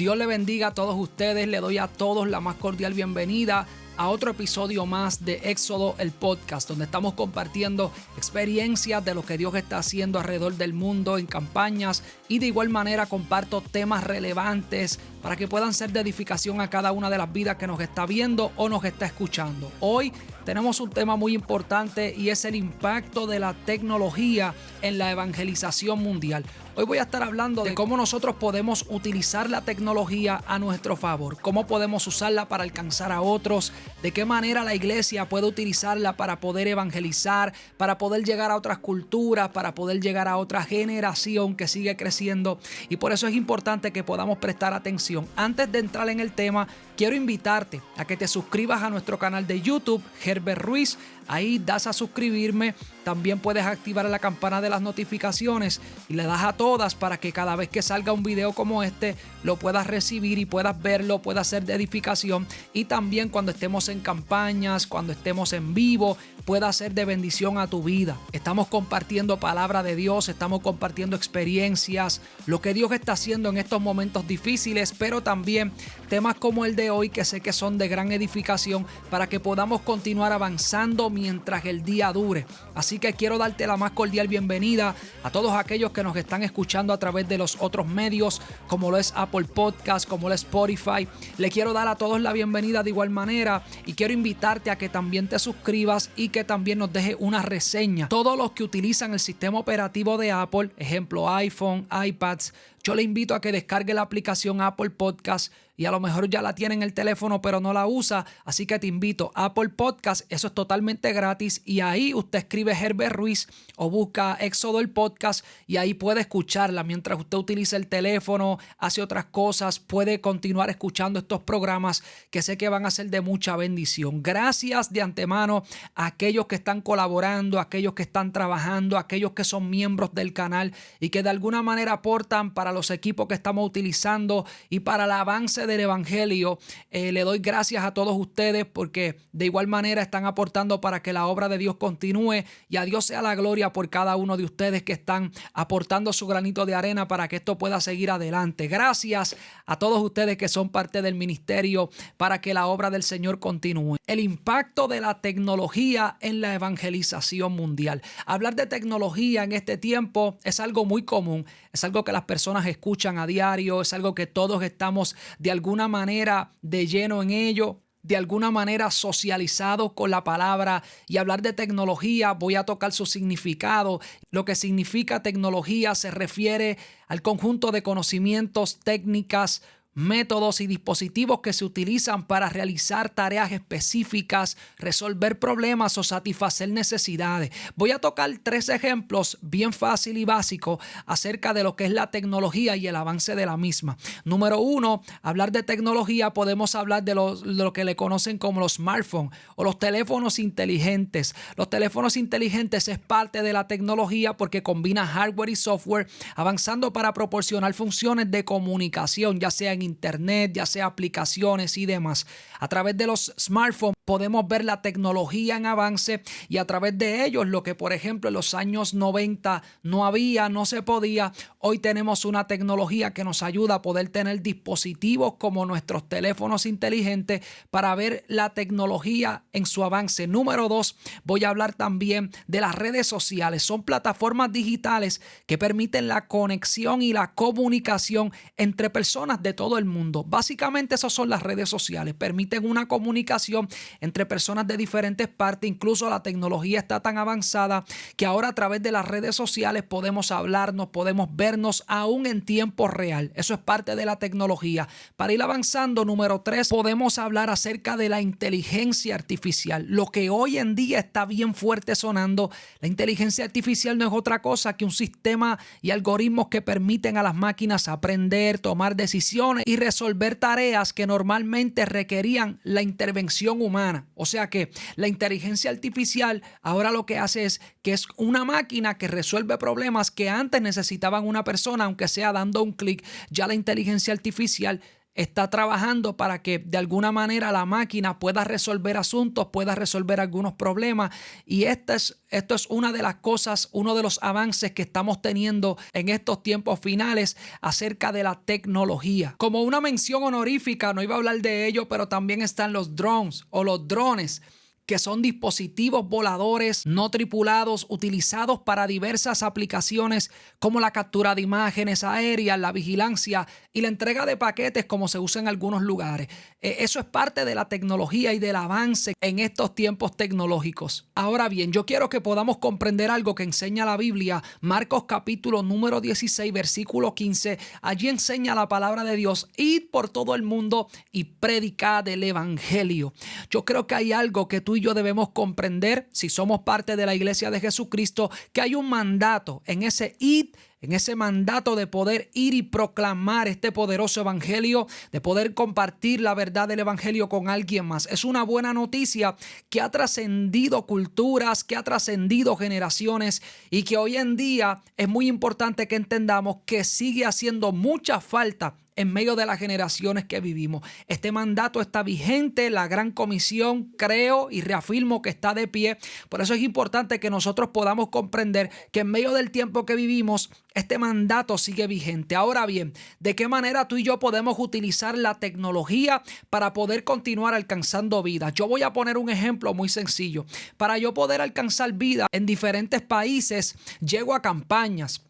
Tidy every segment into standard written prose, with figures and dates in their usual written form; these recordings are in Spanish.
Dios le bendiga a todos ustedes, le doy a todos la más cordial bienvenida a otro episodio más de Éxodo, el podcast, donde estamos compartiendo experiencias de lo que Dios está haciendo alrededor del mundo en campañas y de igual manera comparto temas relevantes para que puedan ser de edificación a cada una de las vidas que nos está viendo o nos está escuchando. Hoy tenemos un tema muy importante y es el impacto de la tecnología en la evangelización mundial. Hoy voy a estar hablando de cómo nosotros podemos utilizar la tecnología a nuestro favor, cómo podemos usarla para alcanzar a otros, de qué manera la iglesia puede utilizarla para poder evangelizar, para poder llegar a otras culturas, para poder llegar a otra generación que sigue creciendo. Y por eso es importante que podamos prestar atención. Antes de entrar en el tema, quiero invitarte a que te suscribas a nuestro canal de YouTube, Herbert Ruiz. Ahí das a suscribirme, también puedes activar la campana de las notificaciones y le das a todas para que cada vez que salga un video como este lo puedas recibir y puedas verlo, pueda ser de edificación y también cuando estemos en campañas, cuando estemos en vivo, pueda ser de bendición a tu vida. Estamos compartiendo palabra de Dios, estamos compartiendo experiencias, lo que Dios está haciendo en estos momentos difíciles, pero también temas como el de hoy que sé que son de gran edificación para que podamos continuar avanzando mientras el día dure. Así que quiero darte la más cordial bienvenida a todos aquellos que nos están escuchando a través de los otros medios, como lo es Apple Podcast, como lo es Spotify. Le quiero dar a todos la bienvenida de igual manera y quiero invitarte a que también te suscribas y que también nos deje una reseña. Todos los que utilizan el sistema operativo de Apple, ejemplo iPhone, iPads, yo le invito a que descargue la aplicación Apple Podcast y a lo mejor ya la tiene en el teléfono pero no la usa, así que te invito a Apple Podcast, eso es totalmente gratis y ahí usted escribe Herbert Ruiz o busca Éxodo el podcast y ahí puede escucharla mientras usted utiliza el teléfono, hace otras cosas, puede continuar escuchando estos programas que sé que van a ser de mucha bendición. Gracias de antemano a aquellos que están colaborando, a aquellos que están trabajando, a aquellos que son miembros del canal y que de alguna manera aportan para los equipos que estamos utilizando y para el avance del evangelio. Le doy gracias a todos ustedes porque de igual manera están aportando para que la obra de Dios continúe y a Dios sea la gloria por cada uno de ustedes que están aportando su granito de arena para que esto pueda seguir adelante. Gracias a todos ustedes que son parte del ministerio para que la obra del Señor continúe. El impacto de la tecnología en la evangelización mundial. Hablar de tecnología en este tiempo es algo muy común, es algo que las personas escuchan a diario, es algo que todos estamos de alguna manera de lleno en ello, de alguna manera socializados con la palabra. Y hablar de tecnología, voy a tocar su significado. Lo que significa tecnología se refiere al conjunto de conocimientos, técnicas, métodos y dispositivos que se utilizan para realizar tareas específicas, resolver problemas o satisfacer necesidades. Voy a tocar 3 ejemplos bien fácil y básicos acerca de lo que es la tecnología y el avance de la misma. Número 1, hablar de tecnología, podemos hablar de lo que le conocen como los smartphones o los teléfonos inteligentes. Los teléfonos inteligentes es parte de la tecnología porque combina hardware y software, avanzando para proporcionar funciones de comunicación, ya sea en internet, ya sea aplicaciones y demás. A través de los smartphones podemos ver la tecnología en avance y a través de ellos lo que por ejemplo en los años 90 no había, no se podía, hoy tenemos una tecnología que nos ayuda a poder tener dispositivos como nuestros teléfonos inteligentes para ver la tecnología en su avance. Número 2, voy a hablar también de las redes sociales. Son plataformas digitales que permiten la conexión y la comunicación entre personas de todo el mundo. Básicamente esas son las redes sociales, permiten una comunicación entre personas de diferentes partes. Incluso la tecnología está tan avanzada que ahora a través de las redes sociales podemos hablarnos, podemos vernos aún en tiempo real. Eso es parte de la tecnología. Para ir avanzando, número 3, podemos hablar acerca de la inteligencia artificial. Lo que hoy en día está bien fuerte sonando, la inteligencia artificial no es otra cosa que un sistema y algoritmos que permiten a las máquinas aprender, tomar decisiones y resolver tareas que normalmente requerían la intervención humana. O sea que la inteligencia artificial ahora lo que hace es que es una máquina que resuelve problemas que antes necesitaban una persona, aunque sea dando un clic. Ya la inteligencia artificial está trabajando para que de alguna manera la máquina pueda resolver asuntos, pueda resolver algunos problemas. Y esto es una de las cosas, uno de los avances que estamos teniendo en estos tiempos finales acerca de la tecnología. Como una mención honorífica, no iba a hablar de ello, pero también están los drones o los drones, que son dispositivos voladores no tripulados utilizados para diversas aplicaciones como la captura de imágenes aéreas, la vigilancia y la entrega de paquetes como se usa en algunos lugares. Eso es parte de la tecnología y del avance en estos tiempos tecnológicos. Ahora bien, yo quiero que podamos comprender algo que enseña la Biblia. Marcos capítulo número 16, versículo 15. Allí enseña la palabra de Dios: id por todo el mundo y predicad el evangelio. Yo creo que hay algo que tú y yo debemos comprender si somos parte de la iglesia de Jesucristo, que hay un mandato en ese id, en ese mandato de poder ir y proclamar este poderoso evangelio, de poder compartir la verdad del evangelio con alguien más. Es una buena noticia que ha trascendido culturas, que ha trascendido generaciones y que hoy en día es muy importante que entendamos que sigue haciendo mucha falta en medio de las generaciones que vivimos. Este mandato está vigente, la gran comisión, creo y reafirmo que está de pie. Por eso es importante que nosotros podamos comprender que en medio del tiempo que vivimos, este mandato sigue vigente. Ahora bien, ¿de qué manera tú y yo podemos utilizar la tecnología para poder continuar alcanzando vidas? Yo voy a poner un ejemplo muy sencillo. Para yo poder alcanzar vida en diferentes países, llego a campañas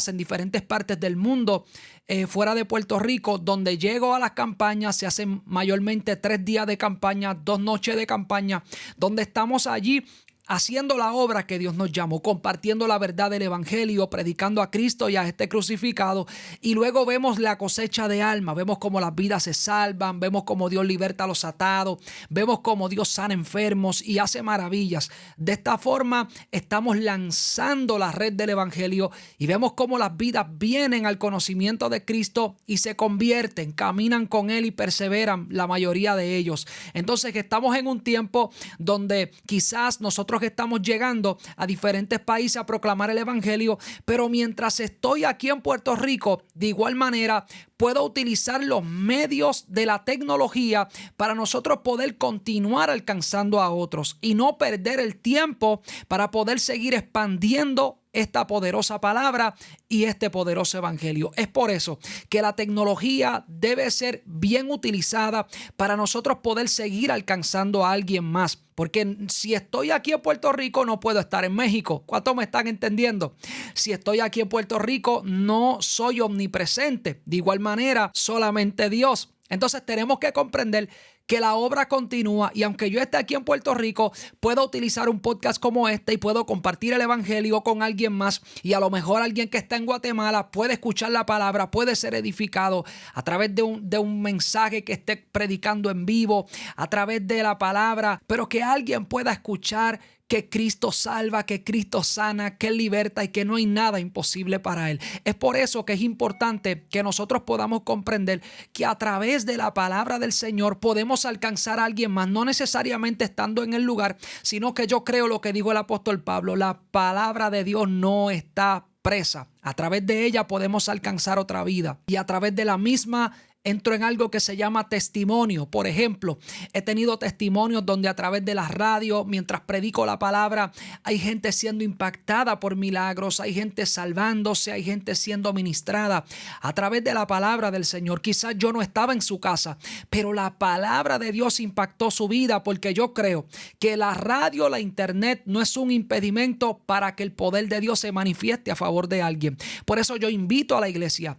en diferentes partes del mundo, fuera de Puerto Rico. Donde llego a las campañas se hacen mayormente 3 días de campaña, 2 noches de campaña, donde estamos allí haciendo la obra que Dios nos llamó, compartiendo la verdad del evangelio, predicando a Cristo y a este crucificado. Y luego vemos la cosecha de almas, vemos cómo las vidas se salvan, vemos cómo Dios liberta a los atados, vemos cómo Dios sana enfermos y hace maravillas. De esta forma estamos lanzando la red del evangelio y vemos cómo las vidas vienen al conocimiento de Cristo y se convierten, caminan con Él y perseveran, la mayoría de ellos. Entonces, que estamos en un tiempo donde quizás nosotros que estamos llegando a diferentes países a proclamar el evangelio, pero mientras estoy aquí en Puerto Rico, de igual manera puedo utilizar los medios de la tecnología para nosotros poder continuar alcanzando a otros y no perder el tiempo para poder seguir expandiendo esta poderosa palabra y este poderoso evangelio. Es por eso que la tecnología debe ser bien utilizada para nosotros poder seguir alcanzando a alguien más. Porque si estoy aquí en Puerto Rico, no puedo estar en México. ¿Cuántos me están entendiendo? Si estoy aquí en Puerto Rico, no soy omnipresente. De igual manera, solamente Dios. Entonces tenemos que comprender que la obra continúa y aunque yo esté aquí en Puerto Rico, puedo utilizar un podcast como este y puedo compartir el evangelio con alguien más y a lo mejor alguien que está en Guatemala puede escuchar la palabra, puede ser edificado a través de un mensaje que esté predicando en vivo, a través de la palabra, pero que alguien pueda escuchar que Cristo salva, que Cristo sana, que Él liberta y que no hay nada imposible para Él. Es por eso que es importante que nosotros podamos comprender que a través de la palabra del Señor podemos alcanzar a alguien más, no necesariamente estando en el lugar, sino que yo creo lo que dijo el apóstol Pablo: la palabra de Dios no está presa. A través de ella podemos alcanzar otra vida y a través de la misma entro en algo que se llama testimonio. Por ejemplo, he tenido testimonios donde a través de la radio, mientras predico la palabra, hay gente siendo impactada por milagros, hay gente salvándose, hay gente siendo ministrada a través de la palabra del Señor. Quizás yo no estaba en su casa, pero la palabra de Dios impactó su vida, porque yo creo que la radio, la internet no es un impedimento para que el poder de Dios se manifieste a favor de alguien. Por eso yo invito a la iglesia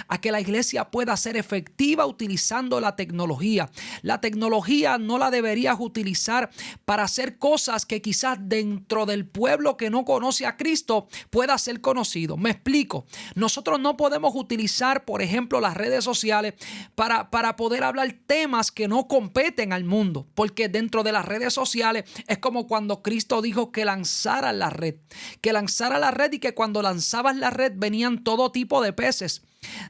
a que la iglesia pueda ser efectiva utilizando la tecnología. La tecnología no la deberías utilizar para hacer cosas que quizás dentro del pueblo que no conoce a Cristo pueda ser conocido. Me explico. Nosotros no podemos utilizar, por ejemplo, las redes sociales para poder hablar temas que no competen al mundo, porque dentro de las redes sociales es como cuando Cristo dijo que lanzaran la red, y que cuando lanzabas la red venían todo tipo de peces.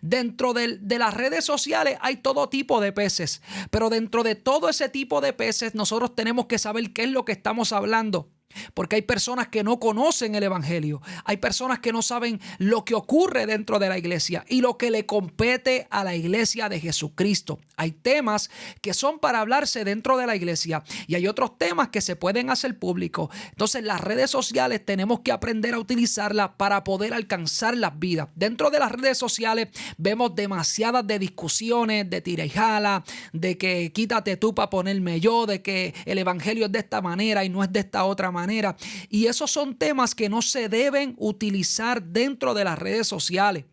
Dentro de las redes sociales hay todo tipo de peces, pero dentro de todo ese tipo de peces nosotros tenemos que saber qué es lo que estamos hablando. Porque hay personas que no conocen el evangelio. Hay personas que no saben lo que ocurre dentro de la iglesia y lo que le compete a la iglesia de Jesucristo. Hay temas que son para hablarse dentro de la iglesia y hay otros temas que se pueden hacer públicos. Entonces, las redes sociales tenemos que aprender a utilizarlas para poder alcanzar las vidas. Dentro de las redes sociales vemos demasiadas de discusiones, de tira y jala, de que quítate tú para ponerme yo, de que el evangelio es de esta manera y no es de esta otra manera. Y esos son temas que no se deben utilizar dentro de las redes sociales.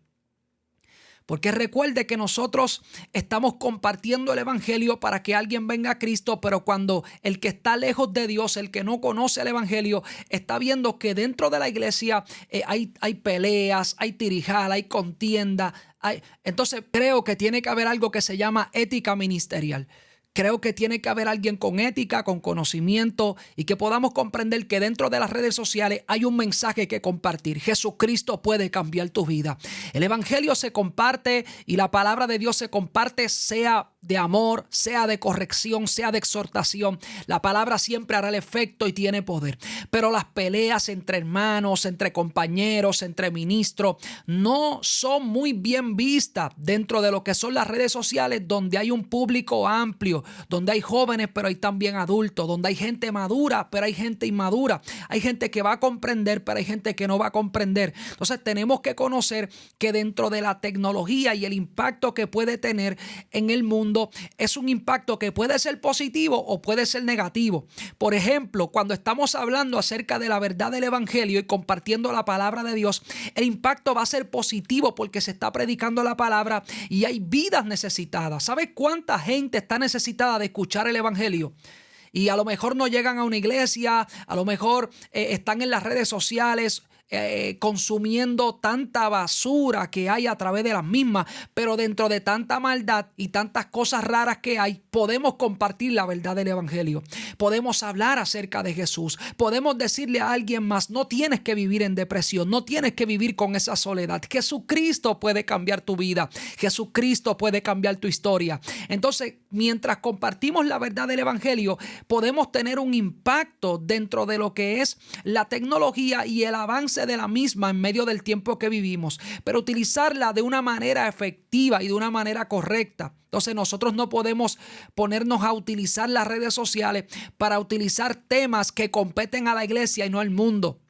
Porque recuerde que nosotros estamos compartiendo el evangelio para que alguien venga a Cristo, pero cuando el que está lejos de Dios, el que no conoce el evangelio, está viendo que dentro de la iglesia hay peleas, hay tirijala, hay contienda. Entonces creo que tiene que haber algo que se llama ética ministerial. Creo que tiene que haber alguien con ética, con conocimiento y que podamos comprender que dentro de las redes sociales hay un mensaje que compartir. Jesucristo puede cambiar tu vida. El evangelio se comparte y la palabra de Dios se comparte, sea de amor, sea de corrección, sea de exhortación. La palabra siempre hará el efecto y tiene poder. Pero las peleas entre hermanos, entre compañeros, entre ministros, no son muy bien vistas dentro de lo que son las redes sociales, donde hay un público amplio, donde hay jóvenes, pero hay también adultos, donde hay gente madura, pero hay gente inmadura. Hay gente que va a comprender, pero hay gente que no va a comprender. Entonces tenemos que conocer que dentro de la tecnología y el impacto que puede tener en el mundo, es un impacto que puede ser positivo o puede ser negativo. Por ejemplo, cuando estamos hablando acerca de la verdad del evangelio y compartiendo la palabra de Dios, el impacto va a ser positivo porque se está predicando la palabra y hay vidas necesitadas. ¿Sabes cuánta gente está necesitada de escuchar el evangelio? Y a lo mejor no llegan a una iglesia, a lo mejor están en las redes sociales consumiendo tanta basura que hay a través de las mismas, pero dentro de tanta maldad y tantas cosas raras que hay, podemos compartir la verdad del evangelio. Podemos hablar acerca de Jesús. Podemos decirle a alguien más, no tienes que vivir en depresión, no tienes que vivir con esa soledad. Jesucristo puede cambiar tu vida. Jesucristo puede cambiar tu historia. Entonces, mientras compartimos la verdad del evangelio, podemos tener un impacto dentro de lo que es la tecnología y el avance de la misma en medio del tiempo que vivimos, pero utilizarla de una manera efectiva y de una manera correcta. Entonces nosotros no podemos ponernos a utilizar las redes sociales para utilizar temas que competen a la iglesia y no al mundo.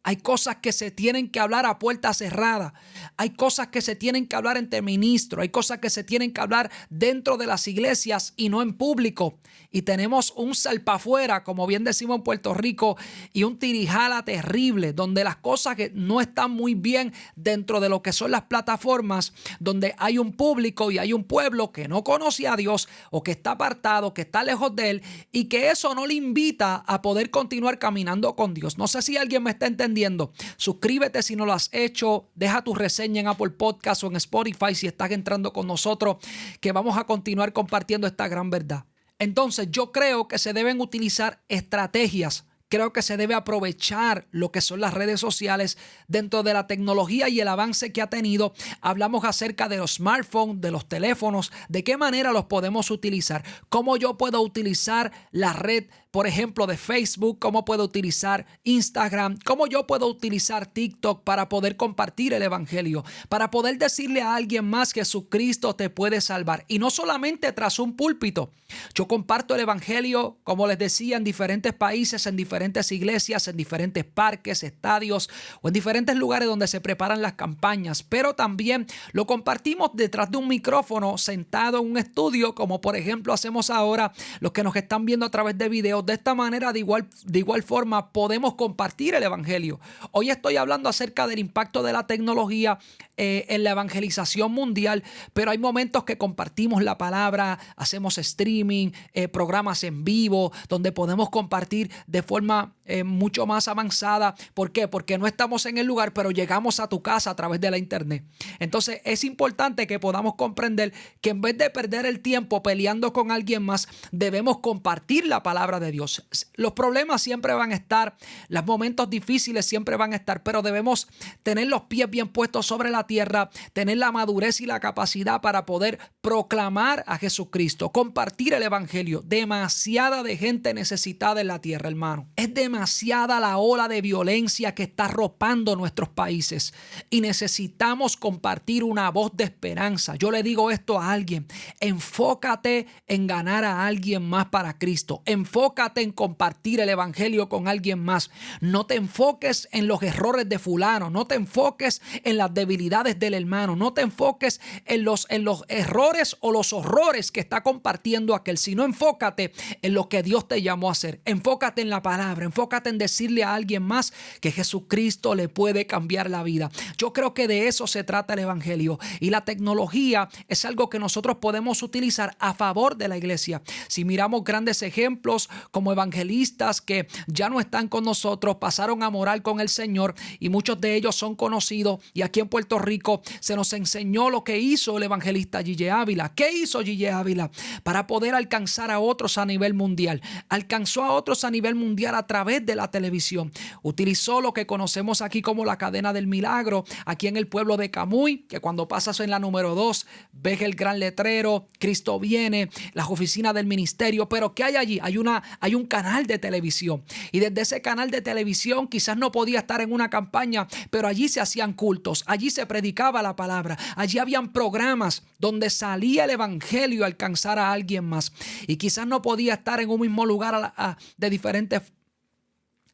Hay cosas que se tienen que hablar a puerta cerrada. Hay cosas que se tienen que hablar entre ministros. Hay cosas que se tienen que hablar dentro de las iglesias y no en público. Y tenemos un salpafuera, como bien decimos en Puerto Rico, y un tirijala terrible, donde las cosas que no están muy bien dentro de lo que son las plataformas, donde hay un público y hay un pueblo que no conoce a Dios o que está apartado, que está lejos de Él y que eso no le invita a poder continuar caminando con Dios. No sé si alguien me está entendiendo. Suscríbete si no lo has hecho. Deja tu reseña en Apple Podcast o en Spotify si estás entrando con nosotros, que vamos a continuar compartiendo esta gran verdad. Entonces, yo creo que se deben utilizar estrategias. Creo que se debe aprovechar lo que son las redes sociales dentro de la tecnología y el avance que ha tenido. Hablamos acerca de los smartphones, de los teléfonos, de qué manera los podemos utilizar, cómo yo puedo utilizar la red, por ejemplo, de Facebook, cómo puedo utilizar Instagram, cómo yo puedo utilizar TikTok para poder compartir el evangelio, para poder decirle a alguien más que Jesucristo te puede salvar. Y no solamente tras un púlpito. Yo comparto el evangelio, como les decía, en diferentes países, en diferentes iglesias, en diferentes parques, estadios o en diferentes lugares donde se preparan las campañas, pero también lo compartimos detrás de un micrófono, sentado en un estudio, como por ejemplo hacemos ahora los que nos están viendo a través de videos. De esta manera, de igual forma, podemos compartir el evangelio. Hoy estoy hablando acerca del impacto de la tecnología en la evangelización mundial, pero hay momentos que compartimos la palabra, hacemos streaming, programas en vivo, donde podemos compartir de forma mucho más avanzada. ¿Por qué? Porque no estamos en el lugar, pero llegamos a tu casa a través de la internet. Entonces es importante que podamos comprender que en vez de perder el tiempo peleando con alguien más, debemos compartir la palabra de Dios. Los problemas siempre van a estar, los momentos difíciles siempre van a estar, pero debemos tener los pies bien puestos sobre la tierra, tener la madurez y la capacidad para poder proclamar a Jesucristo, compartir el evangelio. Demasiada de gente necesitada en la tierra, hermano. Es demasiada la ola de violencia que está arropando nuestros países y necesitamos compartir una voz de esperanza. Yo le digo esto a alguien: enfócate en ganar a alguien más para Cristo. Enfócate en compartir el evangelio con alguien más. No te enfoques en los errores de fulano, no te enfoques en las debilidades del hermano, no te enfoques en los errores o los horrores que está compartiendo aquel, sino enfócate en lo que Dios te llamó a hacer. Enfócate en la palabra, enfócate en decirle a alguien más que Jesucristo le puede cambiar la vida. Yo creo que de eso se trata el evangelio, y la tecnología es algo que nosotros podemos utilizar a favor de la iglesia. Si miramos grandes ejemplos como evangelistas que ya no están con nosotros, pasaron a morar con el Señor, y muchos de ellos son conocidos, y aquí en Puerto Rico se nos enseñó lo que hizo el evangelista Gille Ávila. ¿Qué hizo Gille Ávila para poder alcanzar a otros a nivel mundial? Alcanzó a otros a nivel mundial a través de la televisión. Utilizó lo que conocemos aquí como la cadena del milagro, aquí en el pueblo de Camuy, que cuando pasas en la número 2 ves el gran letrero, Cristo viene, las oficinas del ministerio. Pero ¿qué hay allí? Hay un canal de televisión, y desde ese canal de televisión quizás no podía estar en una campaña, pero allí se hacían cultos, allí se predicaba la palabra, allí habían programas donde salía el evangelio a alcanzar a alguien más, y quizás no podía estar en un mismo lugar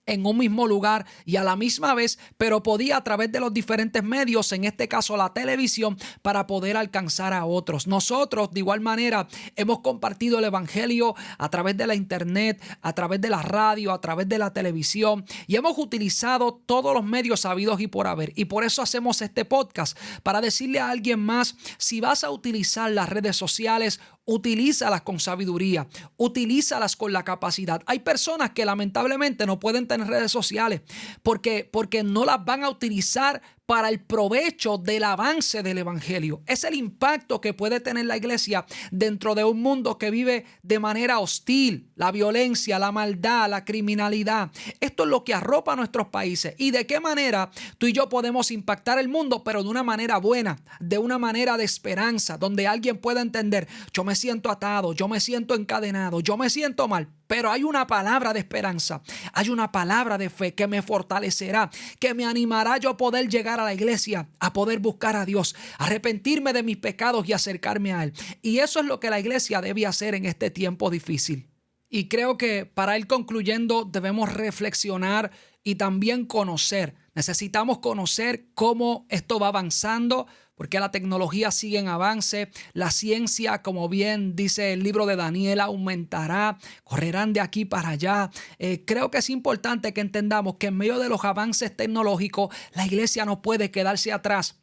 en un mismo lugar y a la misma vez, pero podía a través de los diferentes medios, en este caso la televisión, para poder alcanzar a otros. Nosotros de igual manera hemos compartido el evangelio a través de la internet, a través de la radio, a través de la televisión, y hemos utilizado todos los medios habidos y por haber. Y por eso hacemos este podcast, para decirle a alguien más: si vas a utilizar las redes sociales, utilízalas con sabiduría, utilízalas con la capacidad. Hay personas que lamentablemente no pueden tener redes sociales porque no las van a utilizar para el provecho del avance del evangelio. Es el impacto que puede tener la iglesia dentro de un mundo que vive de manera hostil, la violencia, la maldad, la criminalidad. Esto es lo que arropa nuestros países. ¿Y de qué manera tú y yo podemos impactar el mundo, pero de una manera buena, de una manera de esperanza, donde alguien pueda entender: yo me siento atado, yo me siento encadenado, yo me siento mal, pero hay una palabra de esperanza, hay una palabra de fe que me fortalecerá, que me animará yo a poder llegar a la iglesia, a poder buscar a Dios, arrepentirme de mis pecados y acercarme a Él. Y eso es lo que la iglesia debe hacer en este tiempo difícil. Y creo que para ir concluyendo debemos reflexionar y también conocer. Necesitamos conocer cómo esto va avanzando, porque la tecnología sigue en avance. La ciencia, como bien dice el libro de Daniel, aumentará, correrán de aquí para allá. Creo que es importante que entendamos que en medio de los avances tecnológicos, la iglesia no puede quedarse atrás.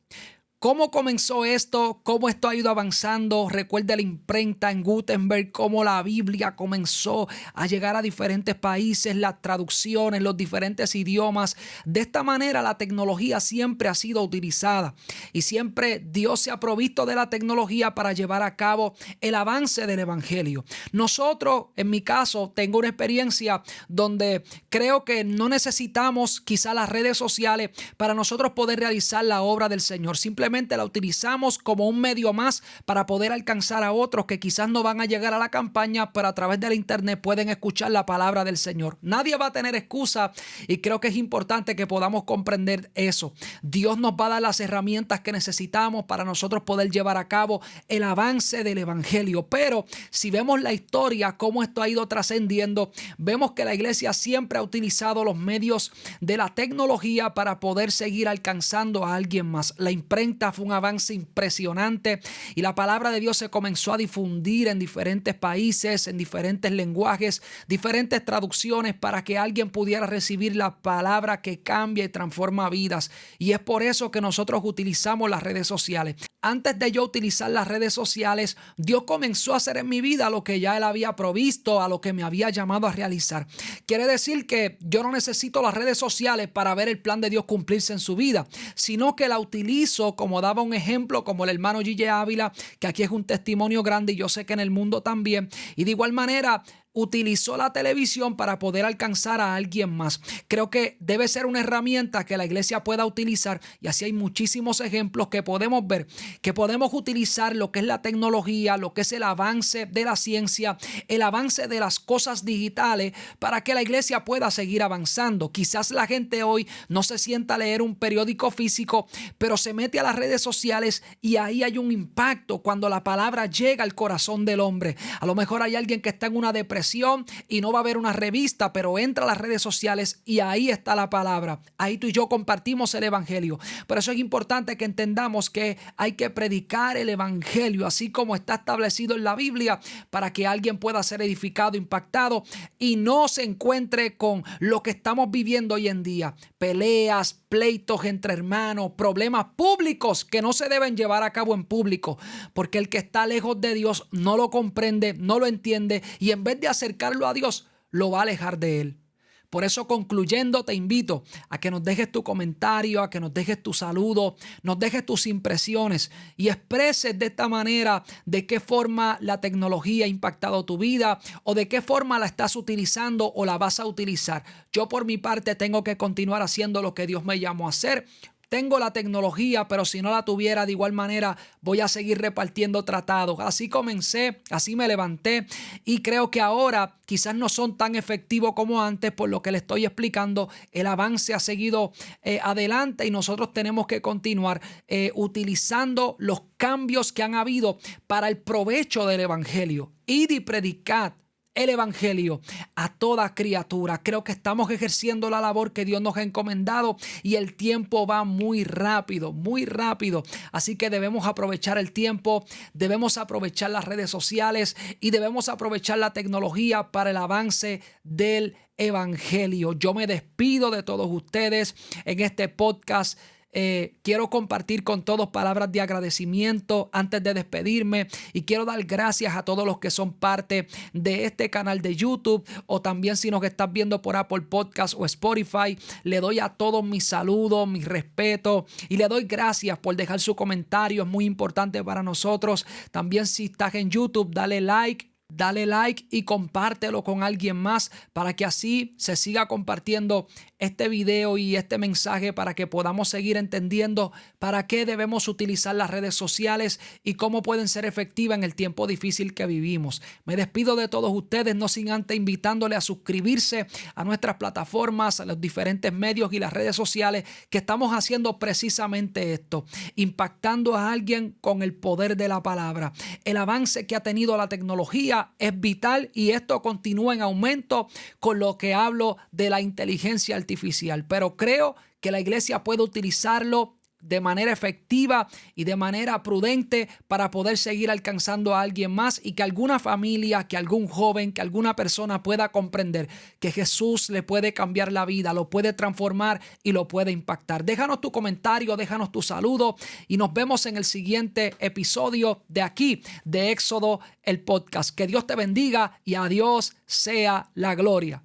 ¿Cómo comenzó esto? ¿Cómo esto ha ido avanzando? Recuerda la imprenta en Gutenberg, cómo la Biblia comenzó a llegar a diferentes países, las traducciones, los diferentes idiomas. De esta manera la tecnología siempre ha sido utilizada y siempre Dios se ha provisto de la tecnología para llevar a cabo el avance del evangelio. Nosotros, en mi caso, tengo una experiencia donde creo que no necesitamos quizá las redes sociales para nosotros poder realizar la obra del Señor. Simplemente la utilizamos como un medio más para poder alcanzar a otros que quizás no van a llegar a la campaña, pero a través de la internet pueden escuchar la palabra del Señor. Nadie va a tener excusa y creo que es importante que podamos comprender eso. Dios nos va a dar las herramientas que necesitamos para nosotros poder llevar a cabo el avance del evangelio. Pero si vemos la historia, cómo esto ha ido trascendiendo, vemos que la iglesia siempre ha utilizado los medios de la tecnología para poder seguir alcanzando a alguien más. La imprenta fue un avance impresionante y la palabra de Dios se comenzó a difundir en diferentes países, en diferentes lenguajes, diferentes traducciones para que alguien pudiera recibir la palabra que cambia y transforma vidas. Y es por eso que nosotros utilizamos las redes sociales. Antes de yo utilizar las redes sociales, Dios comenzó a hacer en mi vida lo que ya Él había provisto, a lo que me había llamado a realizar. Quiere decir que yo no necesito las redes sociales para ver el plan de Dios cumplirse en su vida, sino que la utilizo, como daba un ejemplo, como el hermano Gille Ávila, que aquí es un testimonio grande y yo sé que en el mundo también. Y de igual manera, utilizó la televisión para poder alcanzar a alguien más. Creo que debe ser una herramienta que la iglesia pueda utilizar, y así hay muchísimos ejemplos que podemos ver, que podemos utilizar lo que es la tecnología, lo que es el avance de la ciencia, el avance de las cosas digitales para que la iglesia pueda seguir avanzando. Quizás la gente hoy no se sienta a leer un periódico físico, pero se mete a las redes sociales y ahí hay un impacto cuando la palabra llega al corazón del hombre. A lo mejor hay alguien que está en una depresión y no va a ver una revista, pero entra a las redes sociales y ahí está la palabra. Ahí tú y yo compartimos el evangelio. Por eso es importante que entendamos que hay que predicar el evangelio, así como está establecido en la Biblia, para que alguien pueda ser edificado, impactado y no se encuentre con lo que estamos viviendo hoy en día. Peleas, pleitos entre hermanos, problemas públicos que no se deben llevar a cabo en público, porque el que está lejos de Dios no lo comprende, no lo entiende, y en vez de acercarlo a Dios, lo va a alejar de él. Por eso, concluyendo, te invito a que nos dejes tu comentario, a que nos dejes tu saludo, nos dejes tus impresiones y expreses de esta manera de qué forma la tecnología ha impactado tu vida o de qué forma la estás utilizando o la vas a utilizar. Yo por mi parte tengo que continuar haciendo lo que Dios me llamó a hacer. Tengo la tecnología, pero si no la tuviera, de igual manera voy a seguir repartiendo tratados. Así comencé, así me levanté y creo que ahora quizás no son tan efectivos como antes por lo que le estoy explicando. El avance ha seguido adelante y nosotros tenemos que continuar utilizando los cambios que han habido para el provecho del evangelio. Id y predicad el evangelio a toda criatura. Creo que estamos ejerciendo la labor que Dios nos ha encomendado y el tiempo va muy rápido, muy rápido. Así que debemos aprovechar el tiempo, debemos aprovechar las redes sociales y debemos aprovechar la tecnología para el avance del evangelio. Yo me despido de todos ustedes en este podcast. Quiero compartir con todos palabras de agradecimiento antes de despedirme y quiero dar gracias a todos los que son parte de este canal de YouTube o también si nos estás viendo por Apple Podcast o Spotify. Le doy a todos mis saludos, mis respetos y le doy gracias por dejar su comentario. Es muy importante para nosotros. También si estás en YouTube, dale like y compártelo con alguien más para que así se siga compartiendo este video y este mensaje para que podamos seguir entendiendo para qué debemos utilizar las redes sociales y cómo pueden ser efectivas en el tiempo difícil que vivimos. Me despido de todos ustedes, no sin antes invitándole a suscribirse a nuestras plataformas, a los diferentes medios y las redes sociales que estamos haciendo precisamente esto, impactando a alguien con el poder de la palabra. El avance que ha tenido la tecnología es vital y esto continúa en aumento con lo que hablo de la inteligencia artificial, pero creo que la iglesia puede utilizarlo de manera efectiva y de manera prudente para poder seguir alcanzando a alguien más y que alguna familia, que algún joven, que alguna persona pueda comprender que Jesús le puede cambiar la vida, lo puede transformar y lo puede impactar. Déjanos tu comentario, déjanos tu saludo y nos vemos en el siguiente episodio de aquí, de Éxodo, el podcast. Que Dios te bendiga y a Dios sea la gloria.